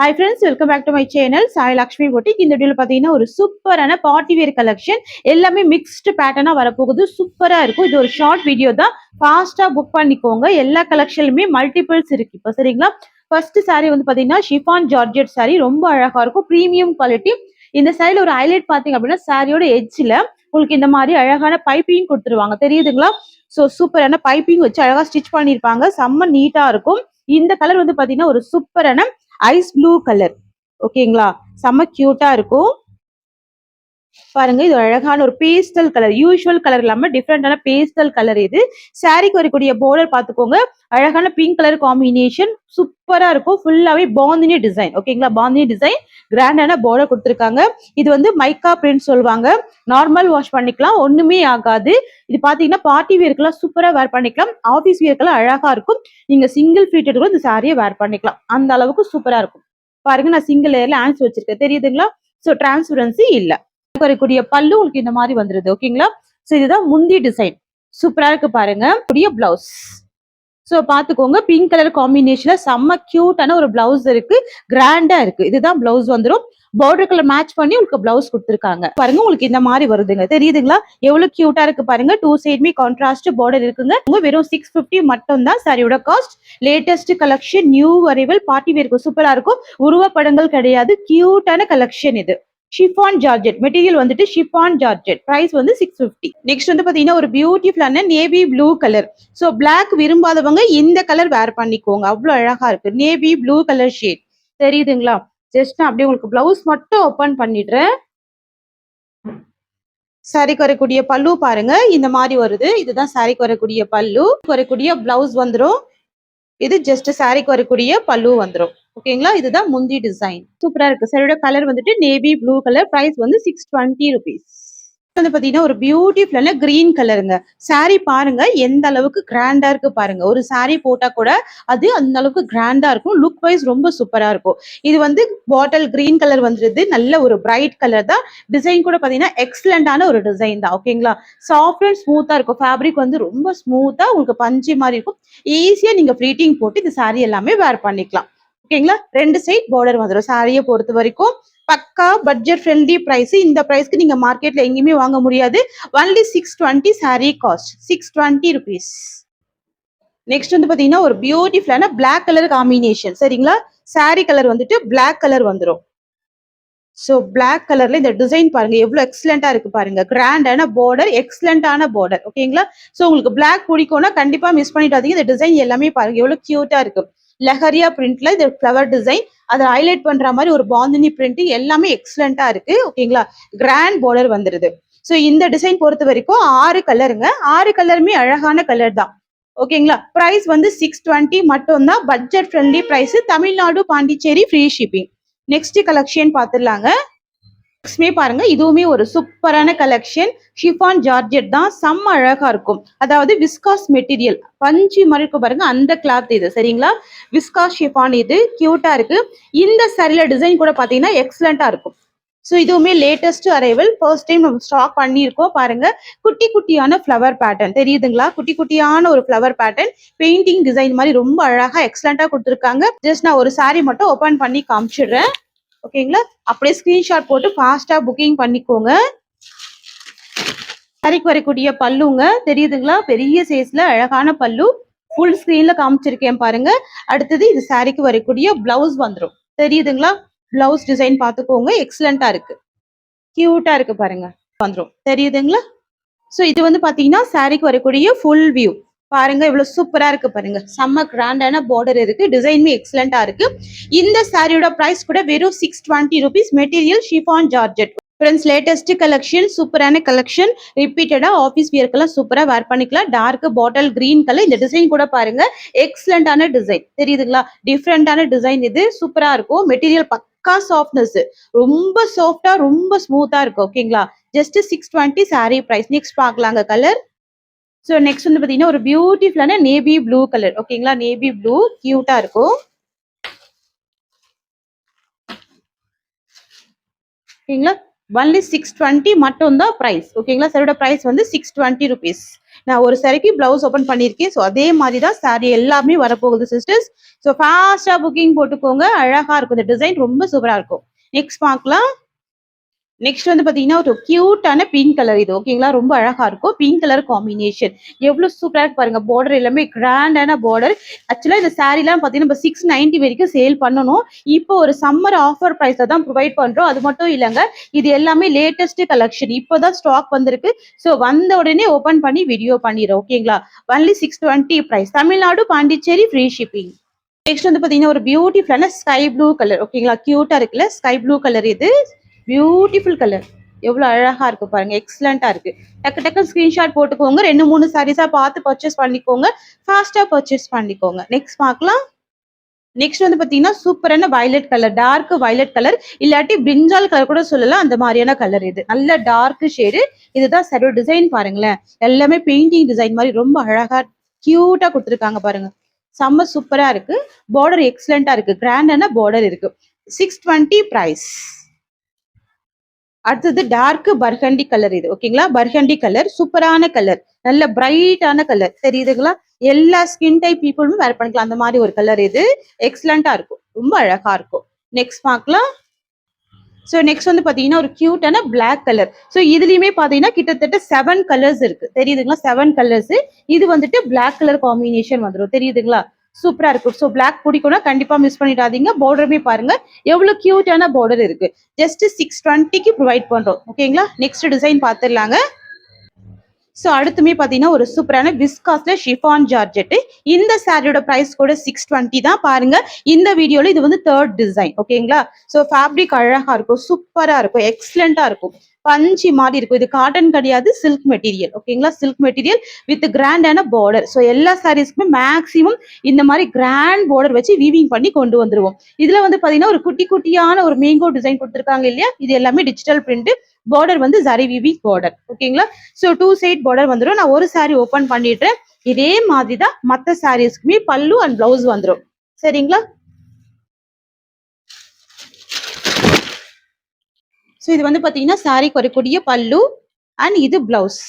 Hi friends, welcome back to my channel. Sai Lakshmi Boutique. இந்த வீடியோல பாத்தீங்கன்னா ஒரு சூப்பரான பார்ட்டி வேர் கலெக்ஷன் எல்லாமே மிக்ஸ்டு பேட்டர்னா வரப்போகுது. சூப்பரா இருக்கும். இது ஒரு ஷார்ட் வீடியோ தான். ஃபாஸ்டா புக் பண்ணிக்கோங்க. எல்லா கலெக்ஷன்லயுமே மல்டிபிள்ஸ் இருக்கு. இப்போ சரிங்களா? ஃபர்ஸ்ட் saree வந்து பாத்தீங்கன்னா ஷிஃபான் ஜார்ஜெட் saree ரொம்ப அழகா இருக்கும். Premium quality. இந்த சைடுல ஒரு ஹைலைட் பாத்தீங்க அப்படின்னா சாரியோட எட்ஜ்ல உங்களுக்கு இந்த மாதிரி அழகான பைப்பிங் கொடுத்துருவாங்க. தெரியுதுங்களா? ஸோ சூப்பரான பைப்பிங் வச்சு அழகா ஸ்டிச் பண்ணிருப்பாங்க. செம்ம நீட்டா இருக்கும். இந்த கலர் வந்து பாத்தீங்கன்னா ஒரு சூப்பரான ஐஸ் ப்ளூ கலர். ஓகேங்களா? செம்ம கியூட்டா இருக்கும். பாருங்க, இது அழகான ஒரு பேஸ்டல் கலர். யூஸ்வல் கலர் இல்லாம டிஃப்ரெண்டான பேஸ்டல் கலர். இது சாரிக்கு வரக்கூடிய பார்டர் பாத்துக்கோங்க. அழகான பிங்க் கலர் காம்பினேஷன் சூப்பரா இருக்கும். ஃபுல்லாவே பாந்தினி டிசைன். ஓகேங்களா? பாந்தினி டிசைன் கிராண்டான பார்டர் கொடுத்துருக்காங்க. இது வந்து மைக்கா பிரிண்ட் சொல்லுவாங்க. நார்மல் வாஷ் பண்ணிக்கலாம், ஒண்ணுமே ஆகாது. இது பாத்தீங்கன்னா பார்ட்டி வேர்க்கெல்லாம் சூப்பரா வேர் பண்ணிக்கலாம். ஆபீஸ் வேர்க்கெல்லாம் அழகா இருக்கும். நீங்க சிங்கிள் ஃபீட்டட் கூட இந்த சாரியை வேர் பண்ணிக்கலாம். அந்த அளவுக்கு சூப்பரா இருக்கும். பாருங்க, நான் சிங்கிள் லேயர்ல ஆன்ஸ் வச்சிருக்கேன். தெரியுதுங்களா? சோ டிரான்ஸ்பரன்சி இல்ல. வரக்கூடிய பல்லு உங்களுக்கு இந்த மாதிரி வந்துருது. ஓகேங்களா? சோ இதுதான் முந்தி டிசைன். சூப்பரா இருக்கு பாருங்க. பிளவுஸ் சோ பாத்துக்கோங்க, பிங்க் கலர் காம்பினேஷன்ல செம்ம கியூட்டான ஒரு பிளவுஸ் இருக்கு. கிராண்டா இருக்கு. இதுதான் பிளவுஸ் வந்துடும். பார்டர் கலர் மேட்ச் பண்ணி உங்களுக்கு பிளவுஸ் கொடுத்துருக்காங்க. பாருங்க, உங்களுக்கு இந்த மாதிரி வருதுங்க. தெரியுதுங்களா? எவ்வளவு கியூட்டா இருக்கு பாருங்க. டூ சைடுமே கான்ட்ராஸ்ட் பார்டர் இருக்குங்க. உங்க வெறும் 650 மட்டும் தான் சாரியோட cost. Latest collection, new arrival, party வேர்க்கு சூப்பரா இருக்கும். உருவப்படங்கள் கிடையாது. கியூட்டான கலெக்ஷன் இது. ஷிஃபான் ஜார்ஜெட் மெட்டீரியல் வந்துட்டு ஷிஃபான் ஜார்ஜெட். பிரைஸ் வந்து 650. நெக்ஸ்ட் வந்து பாத்தீங்கன்னா ஒரு பியூட்டிஃபுல்லான navy blue colour. So black விரும்பாதவங்க இந்த கலர் வேர் பண்ணிக்கோங்க. அவ்வளவு அழகா இருக்கு. Navy blue colour shade. தெரியுதுங்களா? ஜஸ்ட் அப்படியே உங்களுக்கு பிளவுஸ் மட்டும் ஓபன் பண்ணிடுறேன். சாரிக்கு வரக்கூடிய பல்லு பாருங்க, இந்த மாதிரி வருது. இதுதான் சாரிக்கு வரக்கூடிய பல்லு. வரக்கூடிய பிளவுஸ் வந்துடும். இது ஜஸ்ட் சாரிக்கு வரக்கூடிய பல்லு வந்துடும். ஓகேங்களா? இதுதான் முந்தி டிசைன். சூப்பரா இருக்கு. சாரியோட கலர் வந்துட்டு நேவி ப்ளூ கலர். பிரைஸ் வந்து 620 rupees. வந்து பாத்தீங்கன்னா ஒரு பியூட்டிஃபுல்லான கிரீன் கலருங்க. சாரி பாருங்க எந்த அளவுக்கு கிராண்டா இருக்கு பாருங்க. ஒரு சாரி போட்டா கூட அது அந்த அளவுக்கு கிராண்டா இருக்கும். லுக் வைஸ் ரொம்ப சூப்பரா இருக்கும். இது வந்து பாட்டில் கிரீன் கலர் வந்துருது. நல்ல ஒரு பிரைட் கலர் தான். டிசைன் கூட பாத்தீங்கன்னா எக்ஸலண்டான ஒரு டிசைன் தான். ஓகேங்களா? சாஃப்ட் அண்ட் ஸ்மூத்தா இருக்கும். ஃபேப்ரிக் வந்து ரொம்ப ஸ்மூத்தா உங்களுக்கு பஞ்சு மாதிரி இருக்கும். ஈஸியா நீங்க ஃப்ளீட்டிங் போட்டு இந்த சாரி எல்லாமே வேர் பண்ணிக்கலாம். ஓகேங்களா? ரெண்டு சைட் பார்டர் வந்துடும். சாரியை பொறுத்த வரைக்கும் பக்கா பட்ஜெட் ஃப்ரெண்ட்லி பிரைஸ். இந்த பிரைஸ்க்கு நீங்க மார்க்கெட்ல எங்கேயுமே வாங்க முடியாது. Only 620 sorry cost. 620 rupees. Next வந்து பாத்தீங்கன்னா ஒரு பியூட்டிஃபுல்லான பிளாக் கலர் காம்பினேஷன். சரிங்களா? சாரி கலர் வந்துட்டு பிளாக் கலர் வந்துடும். சோ பிளாக் கலர்ல இந்த டிசைன் பாருங்க எவ்வளவு எக்ஸலண்டா இருக்கு பாருங்க. கிராண்டான பார்டர், எக்ஸலண்டான பார்டர். ஓகேங்களா? சோ உங்களுக்கு பிளாக் பிடிக்கும்னா கண்டிப்பா மிஸ் பண்ணிடாதீங்க. இந்த டிசைன் எல்லாமே பாருங்க எவ்வளவு கியூட்டா இருக்கு. லஹரியா பிரிண்ட்ல இது ஃபிளவர் டிசைன். அதை ஹைலைட் பண்ற மாதிரி ஒரு பாந்தினி பிரிண்ட். எல்லாமே எக்ஸலண்டா இருக்கு. ஓகேங்களா? கிராண்ட் பார்டர் வந்துருது. சோ இந்த டிசைன் பொறுத்த வரைக்கும் 6 கலருங்க. 6 கலருமே அழகான கலர் தான். ஓகேங்களா? பிரைஸ் வந்து 620 மட்டும் தான். Budget friendly price. Tamil Nadu, Pondicherry free shipping. Next collection பாத்துடலாங்க. பாருங்க, இதுவுமே ஒரு சூப்பரான கலெக்ஷன். ஷிஃபான் ஜார்ஜெட் தான். செம்ம அழகா இருக்கும். அதாவது விஸ்காஸ் மெட்டீரியல் பஞ்சு மாதிரி இருக்கும் பாருங்க. அந்த கிளாத் இது. சரிங்களா? Viscose chiffon. இது கியூட்டா இருக்கு. இந்த சாரியில டிசைன் கூட பாத்தீங்கன்னா எக்ஸலண்டா இருக்கும். ஸோ இதுவுமே லேட்டஸ்ட் அரைவல். ஃபர்ஸ்ட் டைம் நம்ம ஸ்டாக் பண்ணியிருக்கோம். பாருங்க, குட்டி குட்டியான ஃபிளவர் பேட்டர்ன். தெரியுதுங்களா? குட்டி குட்டியான ஒரு ஃபிளவர் பேட்டர்ன். பெயிண்டிங் டிசைன் மாதிரி ரொம்ப அழகா எக்ஸலண்டா கொடுத்துருக்காங்க. ஜஸ்ட் நான் ஒரு சாரி மட்டும் ஓபன் பண்ணி காமிச்சிடுறேன். ஓகேங்களா? அப்படியே ஸ்கிரீன்ஷாட் போட்டு ஃபாஸ்டா புக்கிங் பண்ணிக்கோங்க. சாரிக்கு வரக்கூடிய பல்லுங்க. தெரியுதுங்களா? பெரிய சைஸ்ல அழகான பல்லு. ஃபுல் ஸ்கிரீன்ல காமிச்சிருக்கேன் பாருங்க. அடுத்தது இது சாரிக்கு வரக்கூடிய பிளவுஸ் வந்துடும். தெரியுதுங்களா? பிளவுஸ் டிசைன் பாத்துக்கோங்க. எக்ஸலண்டா இருக்கு. கியூட்டா இருக்கு பாருங்க. வந்துடும். தெரியுதுங்களா? சோ இது வந்து பாத்தீங்கன்னா சாரிக்கு வரக்கூடிய ஃபுல் வியூ. பாருங்க இவ்வளவு சூப்பரா இருக்கு பாருங்க. செம்ம கிராண்டான பார்டர் இருக்கு. டிசைனுமே எக்ஸலண்டா இருக்கு. இந்த சாரியோட பிரைஸ் கூட வெறும் 620 rupees. Material chiffon georgette. Friends, latest collection, சூப்பரான கலெக்ஷன். ரிப்பீட்டடா ஆஃபீஸ் வியர்க்கெல்லாம் சூப்பரா வேர் பண்ணிக்கலாம். Dark bottle green colour. இந்த டிசைன் கூட பாருங்க எக்ஸலண்டான டிசைன். தெரியுதுங்களா? டிஃப்ரெண்டான டிசைன். இது சூப்பரா இருக்கும். மெட்டீரியல் பக்கா சாஃப்ட்னஸ். ரொம்ப சாஃப்டா ரொம்ப ஸ்மூத்தா இருக்கு. ஓகேங்களா? Just 620 sari price. நெக்ஸ்ட் பார்க்கலாங்க கலர். ஸோ நெக்ஸ்ட் வந்து பாத்தீங்கன்னா ஒரு பியூட்டிஃபுல்லான நேவி ப்ளூ கலர். ஓகேங்களா? நேவி ப்ளூ கியூட்டா இருக்கும். ஓகேங்களா? ஒன்லி 620 மட்டும் தான் பிரைஸ். ஓகேங்களா? சாரோட பிரைஸ் வந்து 620 rupees. நான் ஒரு சாரிக்கு பிளவுஸ் ஓபன் பண்ணியிருக்கேன். ஸோ அதே மாதிரி தான் சாரி எல்லாமே வரப்போகுது சிஸ்டர்ஸ். ஸோ ஃபாஸ்டா புக்கிங் போட்டுக்கோங்க. அழகா இருக்கும். இந்த டிசைன் ரொம்ப சூப்பரா இருக்கும். நெக்ஸ்ட் பார்க்கலாம். நெக்ஸ்ட் வந்து பாத்தீங்கன்னா ஒரு கியூட்டான பிங்க் கலர் இது. ஓகேங்களா, ரொம்ப அழகா இருக்கும். பிங்க் கலர் காம்பினேஷன் எவ்வளவு சூப்பரா இருக்கு பாருங்க. பார்டர் எல்லாமே கிராண்டான பார்டர். ஆக்சுவலா இந்த சாரி எல்லாம் பாத்தீங்கன்னா நம்ம 690 வரைக்கும் சேல் பண்ணணும். இப்போ ஒரு சம்மர் ஆஃபர் பிரைஸ்ல தான் ப்ரொவைட் பண்றோம். அது மட்டும் இல்லைங்க, இது எல்லாமே லேட்டஸ்ட் கலெக்ஷன். இப்போதான் ஸ்டாக் வந்திருக்கு. ஸோ வந்த உடனே ஓபன் பண்ணி வீடியோ பண்ணிடுறோம். ஓகேங்களா, only 620 price. Tamil Nadu Pondicherry free shipping. Next வந்து பாத்தீங்கன்னா ஒரு பியூட்டிஃபுல்லான ஸ்கை ப்ளூ கலர். ஓகேங்களா, கியூட்டா இருக்குல்ல, ஸ்கை ப்ளூ கலர் இது. Beautiful colour. எவ்வளவு அழகா இருக்கு பாருங்க. எக்ஸலண்டா இருக்கு. டக்கு டக்கு ஸ்கிரீன்ஷாட் போட்டுக்கோங்க. 2 3 சாரீஸா பார்த்து பர்ச்சேஸ் பண்ணிக்கோங்க. ஃபாஸ்டா பர்ச்சேஸ் பண்ணிக்கோங்க. நெக்ஸ்ட் பார்க்கலாம். நெக்ஸ்ட் வந்து பாத்தீங்கன்னா சூப்பரான violet colour, dark violet colour, இல்லாட்டி பிரிஞ்சால் கலர் கூட சொல்லலாம். அந்த மாதிரியான கலர் இது. நல்ல டார்க் ஷேடு. இதுதான் சரி டிசைன் பாருங்களேன். எல்லாமே பெயிண்டிங் டிசைன் மாதிரி ரொம்ப அழகா கியூட்டா கொடுத்துருக்காங்க பாருங்க. செம்ம சூப்பரா இருக்கு. பார்டர் எக்ஸலண்டா இருக்கு. கிராண்டான பார்டர் இருக்கு. 620 பிரைஸ். அடுத்தது டார்க் பர்கண்டி கலர் இது. ஓகேங்களா, பர்கண்டி கலர் சூப்பரான கலர். நல்ல பிரைட்டான கலர் தெரியுதுங்களா. எல்லா ஸ்கின் டைப் பீப்புளும் வேர் பண்ணிக்கலாம். அந்த மாதிரி ஒரு கலர் இது. எக்ஸலண்டா இருக்கும். ரொம்ப அழகா இருக்கும். நெக்ஸ்ட் பார்க்கலாம். ஸோ நெக்ஸ்ட் வந்து பாத்தீங்கன்னா ஒரு கியூட்டான பிளாக் கலர். ஸோ இதுலயுமே பாத்தீங்கன்னா கிட்டத்தட்ட 7 கலர்ஸ் இருக்கு. தெரியுதுங்களா, 7 கலர்ஸ். இது வந்துட்டு பிளாக் கலர் காம்பினேஷன் வந்துடும். தெரியுதுங்களா, சூப்பரா இருக்கும். ஸோ பிளாக் பிடிக்கும்னா கண்டிப்பா மிஸ் பண்ணிடாதீங்க. பார்டருமே பாருங்க எவ்வளவு கியூட்டான பார்டர் இருக்கு. ஜஸ்ட் 620க்கு ப்ரொவைட் பண்றோம். ஓகேங்களா, நெக்ஸ்ட் டிசைன் பார்த்துடலாங்க. ஸோ அடுத்துமே பார்த்தீங்கன்னா ஒரு சூப்பரான விஸ்காஸ்ல ஷிஃபான் ஜார்ஜெட். இந்த சாரியோட பிரைஸ் கூட 620 தான். பாருங்க, இந்த வீடியோல இது வந்து 3rd டிசைன். ஓகேங்களா, ஸோ ஃபேப்ரிக் அழகா இருக்கும், சூப்பரா இருக்கும், எக்ஸலண்டா இருக்கும். பஞ்சு மாதிரி இருக்கும். இது காட்டன் கிடையாது, சில்க் மெட்டீரியல். ஓகேங்களா, சில்க் மெட்டீரியல் வித் கிராண்டான பார்டர். ஸோ எல்லா சாரீஸ்க்குமே மேக்ஸிமம் இந்த மாதிரி கிராண்ட் பார்டர் வச்சு வீவிங் பண்ணி கொண்டு வந்துருவோம். இதுல வந்து பாத்தீங்கன்னா ஒரு குட்டி குட்டியான ஒரு மேங்கோ டிசைன் கொடுத்துருக்காங்க இல்லையா. இது எல்லாமே டிஜிட்டல் பிரிண்ட். பார்டர் வந்து ஜரி வீவிங் பார்டர். ஓகேங்களா, ஸோ 2 சைட் பார்டர் வந்துடும். நான் ஒரு சாரி ஓபன் பண்ணிட்டு இதே மாதிரி தான் மற்ற சாரீஸ்க்குமே பல்லு அண்ட் பிளவுஸ் வந்துடும். சரிங்களா. ஸோ இது வந்து பாத்தீங்கன்னா சாரிக்கு வரக்கூடிய பல்லு அண்ட் இது பிளவுஸ்.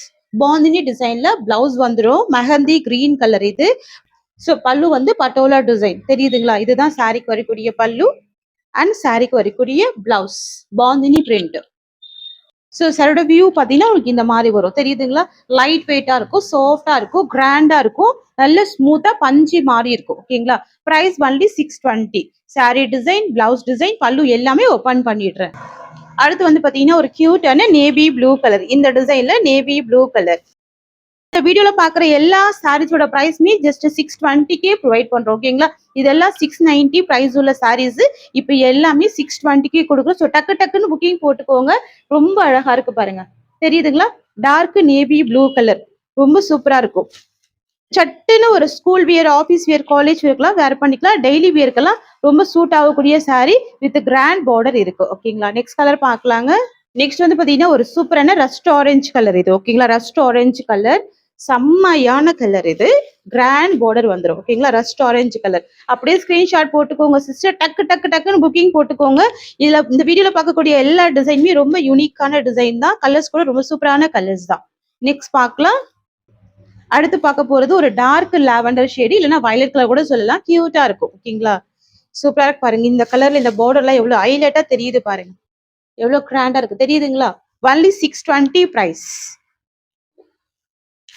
பாந்தினி டிசைன்ல பிளவுஸ் வந்துடும். மெஹந்தி கிரீன் கலர் இது. ஸோ பல்லு வந்து பட்டோலா டிசைன். தெரியுதுங்களா, இதுதான் சாரிக்கு வரக்கூடிய பல்லு அண்ட் சாரிக்கு வரக்கூடிய பிளவுஸ். பாந்தினி பிரிண்ட். ஸோ சாரோட வியூ பார்த்தீங்கன்னா உங்களுக்கு இந்த மாதிரி வரும். தெரியுதுங்களா, லைட் வெயிட்டா இருக்கும், சாஃப்டா இருக்கும், கிராண்டா இருக்கும், நல்ல ஸ்மூத்தா பஞ்சு மாதிரி இருக்கும். ஓகேங்களா, price only 620. Sari design, blouse design, பல்லு எல்லாமே ஓபன் பண்ணிடுறேன். அடுத்து வந்து பாத்தீங்கன்னா ஒரு கியூட்டான நேவி ப்ளூ கலர். இந்த டிசைன்ல நேவி ப்ளூ கலர். இந்த வீடியோல பாக்குற எல்லா சாரீஸோட பிரைஸ்மே ஜஸ்ட் 620க்கே ப்ரொவைட் பண்றோம். ஓகேங்களா, இதெல்லாம் 690 பிரைஸ் உள்ள சாரீஸ். இப்ப எல்லாமே 620க்கே கொடுக்குறோம். ஸோ டக்கு டக்குன்னு புக்கிங் போட்டுக்கோங்க. ரொம்ப அழகா இருக்கு பாருங்க. தெரியுதுங்களா, டார்க் நேவி ப்ளூ கலர் ரொம்ப சூப்பரா இருக்கும். சட்டுன்னு ஒரு school wear, office wear, college வியர்க்கெல்லாம் வேர் பண்ணிக்கலாம். டெய்லி வியர்க்கெல்லாம் ரொம்ப சூட் ஆகக்கூடிய சாரி வித் கிராண்ட் பார்டர் இருக்கு. ஓகேங்களா, நெக்ஸ்ட் கலர் பார்க்கலாங்க. நெக்ஸ்ட் வந்து பாத்தீங்கன்னா ஒரு சூப்பரான ரஸ்ட் ஆரஞ்சு கலர் இது. ஓகேங்களா, ரஸ்ட் ஆரஞ்சு கலர் செம்மையான கலர் இது. கிராண்ட் பார்டர் வந்துடும். ஓகேங்களா, ரஸ்ட் ஆரஞ்சு கலர். அப்படியே ஸ்கிரீன்ஷாட் போட்டுக்கோங்க சிஸ்டர். டக்கு டக்கு டக்குன்னு புக்கிங் போட்டுக்கோங்க. இதுல இந்த வீடியோல பார்க்கக்கூடிய எல்லா டிசைனுமே ரொம்ப யூனிக்கான டிசைன் தான். கலர்ஸ் கூட ரொம்ப சூப்பரான கலர்ஸ் தான். நெக்ஸ்ட் பார்க்கலாம். அடுத்து பார்க்க போறது ஒரு டார்க் லாவெண்டர் ஷேடு, இல்லைன்னா வயலட் கலர் கூட சொல்லலாம். கியூட்டா இருக்கும். ஓகேங்களா, சூப்பரா இருக்கு பாருங்க. இந்த கலர்ல இந்த பார்டர் எல்லாம் எவ்வளவு ஹைலைட்டா தெரியுது பாருங்க. எவ்வளவு கிராண்டா இருக்கு. தெரியுதுங்களா, ஒன்லி 620 பிரைஸ்.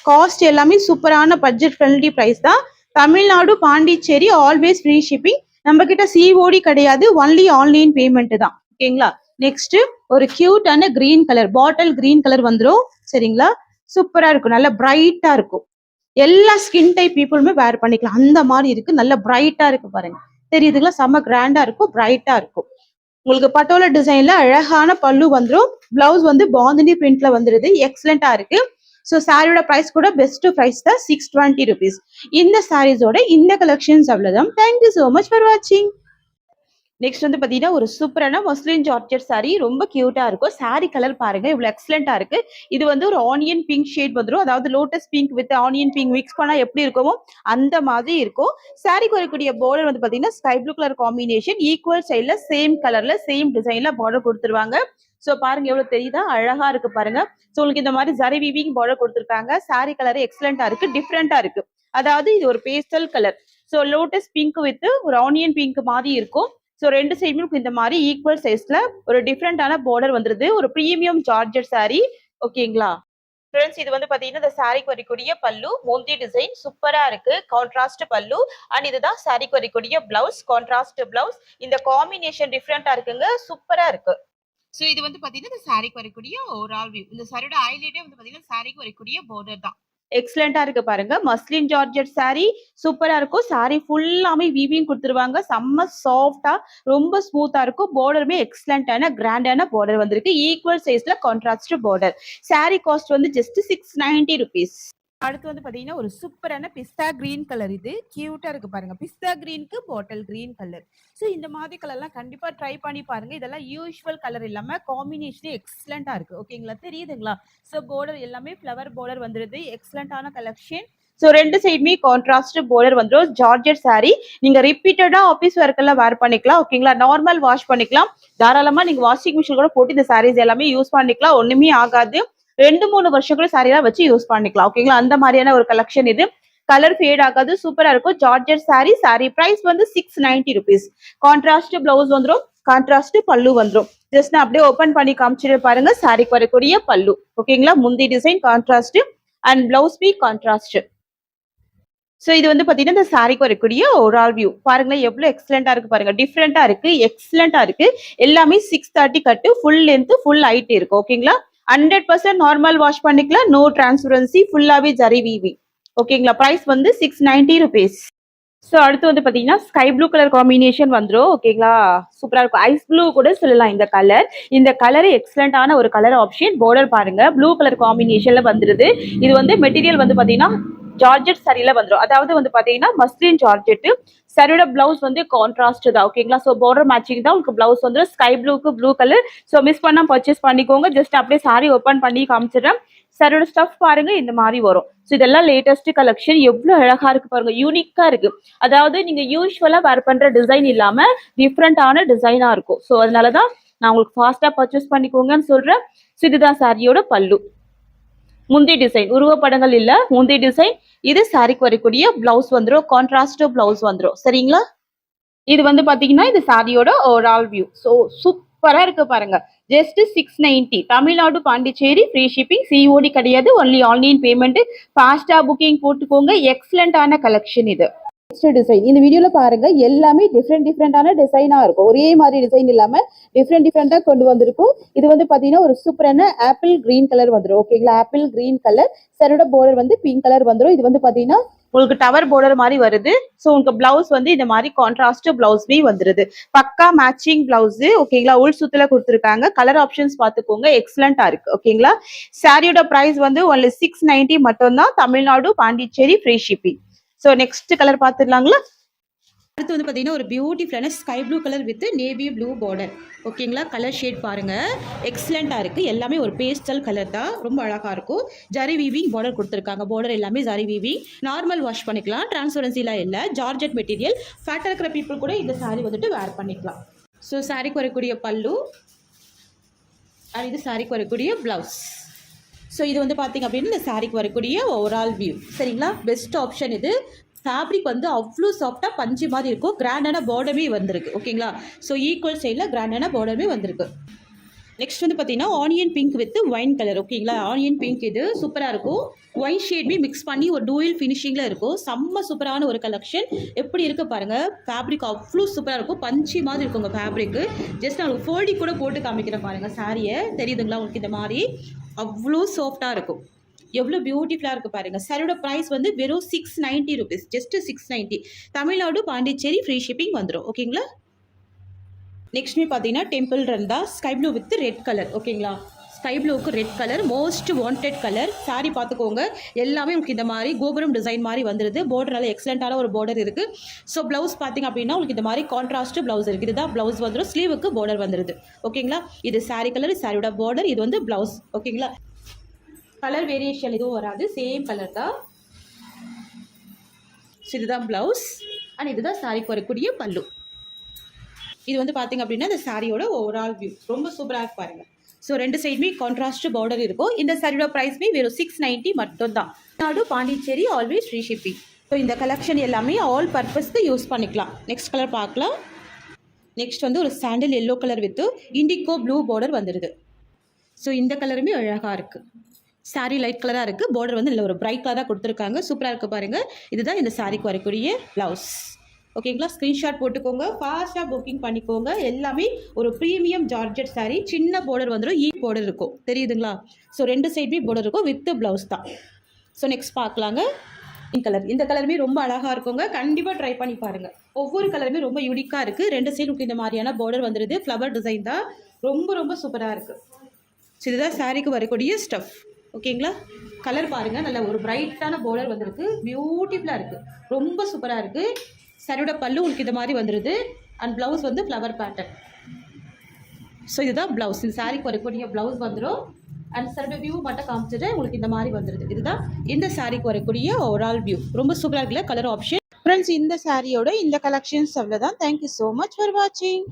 காஸ்ட் எல்லாமே சூப்பரான பட்ஜெட் ஃப்ரெண்ட்லி பிரைஸ் தான். Tamil Nadu Pondicherry always free shipping. நம்ம கிட்ட சிஓடி கிடையாது, ஒன்லி ஆன்லைன் பேமெண்ட் தான். ஓகேங்களா, நெக்ஸ்ட் ஒரு கியூட்டான green colour, bottle green colour வந்துடும். சரிங்களா, சூப்பரா இருக்கும், நல்ல பிரைட்டா இருக்கும். எல்லா ஸ்கின் டைப் பீப்புளுமே வேர் பண்ணிக்கலாம். அந்த மாதிரி இருக்கு, நல்ல பிரைட்டா இருக்கு பாருங்க. தெரியுதுங்களா, செம்ம கிராண்டா இருக்கும், பிரைட்டா இருக்கும். உங்களுக்கு பட்டோலா டிசைன்ல அழகான பல்லு வந்துடும். பிளவுஸ் வந்து பாந்தினி பிரிண்ட்ல வந்துருது. எக்ஸலண்டா இருக்கு. ஸோ சாரியோட பிரைஸ் கூட பெஸ்ட் பிரைஸ் தான், 620 ருபீஸ். இந்த சாரீஸோட இந்த கலெக்ஷன்ஸ் அவ்வளவுதான். தேங்க்யூ ஸோ மச் ஃபார் வாட்சிங். நெக்ஸ்ட் வந்து பாத்தீங்கன்னா ஒரு சூப்பரான மஸ்லின் ஜார்ஜெட் சாரி. ரொம்ப கியூட்டா இருக்கும். சாரி கலர் பாருங்க இவ்வளவு எக்ஸலண்டா இருக்கு. இது வந்து ஒரு ஆனியன் பிங்க் ஷேட் வந்துடும். அதாவது lotus pink with onion pink mix பண்ணா எப்படி இருக்குமோ அந்த மாதிரி இருக்கும். சாரிக்கு வரக்கூடிய பார்டர் வந்து பாத்தீங்கன்னா sky blue colour combination. Equal சைட்ல சேம் கலர்ல சேம் டிசைன்ல பார்டர் கொடுத்துருவாங்க. ஸோ பாருங்க எவ்வளவு தெரியுதா, அழகா இருக்கு பாருங்க. ஸோ உங்களுக்கு இந்த மாதிரி ஜரி வீவிங் பார்டர் கொடுத்துருக்காங்க. சாரி கலர் எக்ஸலண்டா இருக்கு, டிஃப்ரெண்டா இருக்கு. அதாவது இது ஒரு pastel colour. So lotus pink with ஒரு ஆனியன் பிங்க் மாதிரி இருக்கும். ஸோ ரெண்டு சைடுமே இந்த மாதிரி ஈக்குவல் சைஸ்ல ஒரு டிஃப்ரெண்டான பார்டர் வந்துருது. ஒரு பிரீமியம் ஜார்ஜெட் சாரி. ஓகேங்களா ஃப்ரெண்ட்ஸ், இது பாத்தீங்கன்னா இந்த சாரிக்கு வரக்கூடிய பல்லு, மோந்தி டிசைன் சூப்பரா இருக்கு. கான்ட்ராஸ்ட் பல்லு அண்ட் இதுதான் சாரிக்கு வரக்கூடிய பிளவுஸ், கான்ட்ராஸ்ட் பிளவுஸ். இந்த காம்பினேஷன் டிஃப்ரெண்டா இருக்குங்க, சூப்பரா இருக்கு. சோ இது பாத்தீங்கன்னா இந்த சாரிக்கு வரக்கூடிய ஓவரால் வியூ. இந்த சாரியோட ஹைலைட்டே பாத்தீங்கன்னா சாரிக்கு வரக்கூடிய பார்டர் தான். எக்ஸலண்டா இருக்கு பாருங்க. மஸ்லின் ஜார்ஜெட் சாரி சூப்பரா இருக்கும். சாரி ஃபுல்லாமே வீவிங் கொடுத்துருவாங்க. செம்ம சாஃப்டா ரொம்ப ஸ்மூத்தா இருக்கும். பார்டருமே எக்ஸலண்டான கிராண்டான பார்டர் வந்திருக்கு. ஈக்குவல் சைஸ்ல contrast border. Sorry cost just 690 rupees. அடுத்து பாத்தீங்கன்னா ஒரு சூப்பரான பிஸ்தா கிரீன் கலர். இது கியூட்டா இருக்கு பாருங்க. பிஸ்தா கிரீனுக்கு பாட்டில் கிரீன் கலர். ஸோ இந்த மாதிரி கலர்லாம் கண்டிப்பா ட்ரை பண்ணி பாருங்க. இதெல்லாம் யூஸ்வல் கலர் இல்லாம காம்பினேஷன் எக்ஸலண்டா இருக்கு. ஓகேங்களா, தெரியுதுங்களா? ஸோ பார்டர் எல்லாமே ஃபிளவர் பார்டர் வந்துருது. எக்ஸலண்டான கலெக்ஷன். ஸோ ரெண்டு சைடுமே கான்ட்ராஸ்ட் பார்டர் வந்துடும். ஜார்ஜெட் சாரி நீங்க ரிப்பீட்டடா ஆஃபீஸ் ஒர்க்கெல்லாம் வேர் பண்ணிக்கலாம். ஓகேங்களா, நார்மல் வாஷ் பண்ணிக்கலாம். தாராளமா நீங்க வாஷிங் மிஷின் கூட போட்டு இந்த சாரீஸ் எல்லாமே யூஸ் பண்ணிக்கலாம். ஒண்ணுமே ஆகாது. 2-3 வருஷம் கூட சாரீலாம் வச்சு யூஸ் பண்ணிக்கலாம். ஓகேங்களா, அந்த மாதிரியான ஒரு கலெக்ஷன் இது. கலர் ஃபேட் ஆகாது, சூப்பரா இருக்கும். Georgette sari. Sari price 690 rupees. Contrast blouse வந்துடும், கான்ட்ராஸ்ட் பல்லு வந்துடும். ஜஸ்ட் நான் அப்படியே ஓபன் பண்ணி காமிச்சிட்டு பாருங்க. சாரிக்கு வரக்கூடிய பல்லு. ஓகேங்களா, முந்தி design contrast and blouse be contrast. So இது பாத்தீங்கன்னா இந்த சாரிக்கு வரக்கூடிய ஓவரால் வியூ பாருங்களேன், எவ்வளவு எக்ஸலண்டா இருக்கு பாருங்க. டிஃப்ரெண்டா இருக்கு, எக்ஸலண்டா இருக்கு. எல்லாமே 630 கட்டு, ஃபுல் லென்த் ஃபுல் ஹைட் இருக்கு. ஓகேங்களா, 100% நார்மல் வாஷ் பண்ணிக்கலாம். நோ டிரான்ஸ்பரன்சி, ஃபுல்லாவே ஜரி வீவி. ஓகேங்களா, பிரைஸ் 690 rupees. ஸோ அடுத்து பாத்தீங்கன்னா ஸ்கை ப்ளூ கலர் காம்பினேஷன் வந்துடும். ஓகேங்களா, சூப்பரா இருக்கும். ஐஸ் ப்ளூ கூட சொல்லலாம் இந்த கலர். இந்த கலர் எக்ஸலண்டான ஒரு கலர் ஆப்ஷன். பார்டர் பாருங்க, ப்ளூ கலர் காம்பினேஷன்ல வந்துருது. இது மெட்டீரியல் பாத்தீங்கன்னா ஜார்ஜெட் சரியில வந்துடும். அதாவது பாத்தீங்கன்னா மஸ்லின் ஜார்ஜெட். சரியோட பிளவுஸ் கான்ட்ராஸ்ட் தான். ஓகேங்களா, ஸோ பார்டர் மேட்சிங் தான் உங்களுக்கு பிளவுஸ் ஸ்கை ப்ளூக்கு ப்ளூ கலர். ஸோ மிஸ் பண்ணா பர்ச்சேஸ் பண்ணிக்கோங்க. ஜஸ்ட் அப்படியே சாரி ஓப்பன் பண்ணி காமிச்சிடுறேன். சாரியோட ஸ்டஃப் பாருங்க, இந்த மாதிரி வரும். ஸோ இதெல்லாம் லேட்டஸ்ட் கலெக்ஷன். எவ்வளவு அழகா இருக்கு பாருங்க, யூனிக்கா இருக்கு. அதாவது நீங்க யூஸ்வலா வேர் பண்ற டிசைன் இல்லாம டிஃப்ரெண்டான டிசைனா இருக்கும். ஸோ அதனாலதான் நான் உங்களுக்கு ஃபாஸ்டா பர்ச்சேஸ் பண்ணிக்கோங்கன்னு சொல்றேன். ஸோ இதுதான் சாரியோட பல்லு. முந்தி டிசைன், உருவப்படங்கள் இல்ல, முந்தி டிசைன். இது சாரிக்கு வரக்கூடிய பிளவுஸ் வந்துடும், கான்ட்ராஸ்ட் பிளவுஸ் வந்துடும். சரிங்களா, இது பாத்தீங்கன்னா இது சாரியோட ஓவரால் வியூ. ஸோ சூப்பரா இருக்கு பாருங்க. Just 690. Tamil Nadu Pondicherry, free shipping, COD கிடையாது. Only online payment. ஃபாஸ்டா புக்கிங் போட்டுக்கோங்க. எக்ஸலண்டான கலெக்ஷன் இது. நெக்ஸ்ட் டிசைன் இந்த வீடியோல பாருங்க, எல்லாமே டிஃப்ரெண்டான டிசைனா இருக்கும். ஒரே மாதிரி டிசைன் இல்லாம டிஃப்ரெண்டா கொண்டு வந்திருக்கும். இது பாத்தீங்கன்னா ஒரு சூப்பரான ஆப்பிள் கிரீன் கலர் வந்துடும். ஓகேங்களா, ஆப்பிள் கிரீன் கலர். சரோட பார்டர் பிங்க் கலர் வந்துடும். இது பாத்தீங்கன்னா உங்களுக்கு டவர் பார்டர் மாதிரி வருது. ஸோ உங்களுக்கு பிளவுஸ் இந்த மாதிரி கான்ட்ராஸ்ட் பிளவுஸ் பி வந்துருது. பக்கா மேட்சிங் பிளவுஸ். ஓகேங்களா, உள் சுத்துல கொடுத்துருக்காங்க. கலர் ஆப்ஷன்ஸ் பாத்துக்கோங்க, எக்ஸலண்டா இருக்கு. ஓகேங்களா, சாரியோட பிரைஸ் ஒன்லி 690 மட்டும் தான். Tamil Nadu Pondicherry, free shipping. So next colour பார்த்துடலாங்களா. அடுத்து பாத்தீங்கன்னா ஒரு பியூட்டிஃபுல்லான sky blue colour with navy blue border. ஓகேங்களா, கலர் ஷேட் பாருங்க, எக்ஸலண்டா இருக்கு. எல்லாமே ஒரு பேஸ்டல் கலர் தான், ரொம்ப அழகா இருக்கும். ஜரி வீவிங் பார்டர் கொடுத்துருக்காங்க. பார்டர் எல்லாமே ஜரி வீவிங். நார்மல் வாஷ் பண்ணிக்கலாம், டிரான்ஸ்பரன்சிலாம் இல்லை. Georgette material. ஃபேட்டா இருக்கிற பீப்புள் கூட இந்த சாரி வேர் பண்ணிக்கலாம். ஸோ சாரிக்கு வரக்கூடிய பல்லு, இது சாரிக்கு வரக்கூடிய பிளவுஸ். ஸோ இது பார்த்தீங்க அப்படின்னா இந்த சாரிக்கு வரக்கூடிய ஓவரால் வியூ. சரிங்களா, பெஸ்ட் ஆப்ஷன் இது. ஃபேப்ரிக் அவ்வளோ சாஃப்டாக பஞ்சு மாதிரி இருக்கும். கிராண்டான பார்டருமே வந்திருக்கு. ஓகேங்களா, ஸோ ஈக்குவல் சைடில் கிராண்டான பார்டருமே வந்திருக்கு. நெக்ஸ்ட் பார்த்தீங்கன்னா onion pink with wine colour. ஓகேங்களா, ஆனியன் பிங்க் இது சூப்பராக இருக்கும். ஒயின் ஷேட்மே மிக்ஸ் பண்ணி ஒரு டூயல் ஃபினிஷிங்கில் இருக்கும். செம்ம சூப்பரான ஒரு கலெக்ஷன். எப்படி இருக்கு பாருங்க, ஃபேப்ரிக் அவ்வளோ சூப்பராக இருக்கும். பஞ்சு மாதிரி இருக்கும் உங்கள் ஃபேப்ரிக்கு. ஜஸ்ட் நான் உங்களுக்கு ஃபோல்டிங் கூட போட்டு காமிக்கிறேன் பாருங்க. சாரியை தெரியுதுங்களா உங்களுக்கு? இந்த மாதிரி அவ்வளோ சாஃப்டாக இருக்கும். எவ்வளோ பியூட்டிஃபுல்லாக இருக்குது பாருங்க. சாரியோட ப்ரைஸ் வெறும் 690 rupees. Just 690. Tamil Nadu Pondicherry, free shipping வந்துடும். ஓகேங்களா, நெக்ஸ்ட்மே பார்த்தீங்கன்னா டெம்பிள் ரன் தான். Sky blue with red colour. ஓகேங்களா, ஸ்கை ப்ளூக்கு red colour most wanted colour. Sari பார்த்துக்கோங்க, எல்லாமே உங்களுக்கு இந்த மாதிரி கோபுரம் டிசைன் மாதிரி வந்துருது. பார்டர் நல்ல எக்ஸலண்டான ஒரு பார்டர் இருக்கு. ஸோ பிளவுஸ் பார்த்தீங்க அப்படின்னா உங்களுக்கு இந்த மாதிரி கான்ட்ராஸ்ட் பிளவுஸ் இருக்கு. இதுதான் பிளவுஸ் வந்துடும். ஸ்லீவுக்கு பார்டர் வந்துருது. ஓகேங்களா, இது சாரி கலர், சாரியோட பார்டர். இது பிளவுஸ். ஓகேங்களா, கலர் வேரியேஷன் எதுவும் வராது, சேம் கலர் தான். இதுதான் பிளவுஸ் அண்ட் இதுதான் சாரிக்கு வரக்கூடிய பல்லு. இது பார்த்தீங்க அப்படின்னா இந்த சாரியோட ஓவரால் வியூ ரொம்ப சூப்பராக இருக்கு பாருங்க. ஸோ ரெண்டு சைடுமே கான்ட்ராஸ்ட் பார்டர் இருக்கும். இந்த சாரியோட ப்ரைஸ்மே வெறும் 690 மட்டும்தான். நாடு Pondicherry, always free shipping. So இந்த கலெக்ஷன் எல்லாமே ஆல் பர்பஸ்க்கு யூஸ் பண்ணிக்கலாம். நெக்ஸ்ட் கலர் பார்க்கலாம். நெக்ஸ்ட் வந்து ஒரு sandal yellow colour with indigo blue border வந்துடுது. ஸோ இந்த கலருமே அழகாக இருக்குது. சாரீ லைட் கலராக இருக்குது, பார்டர் வந்து இல்லை ஒரு பிரைட் கலராக கொடுத்துருக்காங்க. சூப்பராக இருக்குது பாருங்கள். இதுதான் இந்த சாரீக்கு வரக்கூடிய ப்ளவுஸ். ஓகேங்களா, ஸ்க்ரீன்ஷாட் போட்டுக்கோங்க, ஃபாஸ்ட்டாக புக்கிங் பண்ணிக்கோங்க. எல்லாமே ஒரு ப்ரீமியம் ஜார்ஜெட் சாரீ. சின்ன பார்டர் வந்துடும், பார்டர் இருக்கும், தெரியுதுங்களா? ஸோ ரெண்டு சைடுமே பார்டர் இருக்கும், வித் ப்ளவுஸ் தான். ஸோ நெக்ஸ்ட் பார்க்கலாங்க. கலர், இந்த கலருமே ரொம்ப அழகாக இருக்குங்க. கண்டிப்பாக ட்ரை பண்ணி பாருங்கள். ஒவ்வொரு கலருமே ரொம்ப யூனிக்காக இருக்குது. ரெண்டு சைடு இந்த மாதிரியான பார்டர் வந்துடுது. ஃப்ளவர் டிசைன் தான், ரொம்ப ரொம்ப சூப்பராக இருக்குது. ஸோ இதுதான் சாரீக்கு வரக்கூடிய ஸ்டஃப். ஓகேங்களா, கலர் பாருங்கள், நல்ல ஒரு பிரைட்டான பார்டர் வந்திருக்கு, பியூட்டிஃபுல்லாக இருக்குது, ரொம்ப சூப்பராக இருக்குது. சாரியோட பல்லு உங்களுக்கு இந்த மாதிரி வந்துடுது. அண்ட் ப்ளவுஸ் வந்து ஃப்ளவர் பேட்டர்ன். ஸோ இதுதான் ப்ளவுஸ். இந்த சாரீக்கு வரக்கூடிய ப்ளவுஸ் வந்துடும். அண்ட் சாரியோட வியூ மட்டும் காமிச்சிட்டு உங்களுக்கு இந்த மாதிரி வந்துடுது. இதுதான் இந்த சாரீக்கு வரக்கூடிய ஓவரால் வியூ. ரொம்ப சூப்பராக இருக்குல்ல கலர் ஆப்ஷன். ஃப்ரெண்ட்ஸ், இந்த சாரியோட இந்த கலெக்ஷன்ஸ் அவ்வளோதான். தேங்க்யூ ஸோ மச் ஃபார் வாட்சிங்.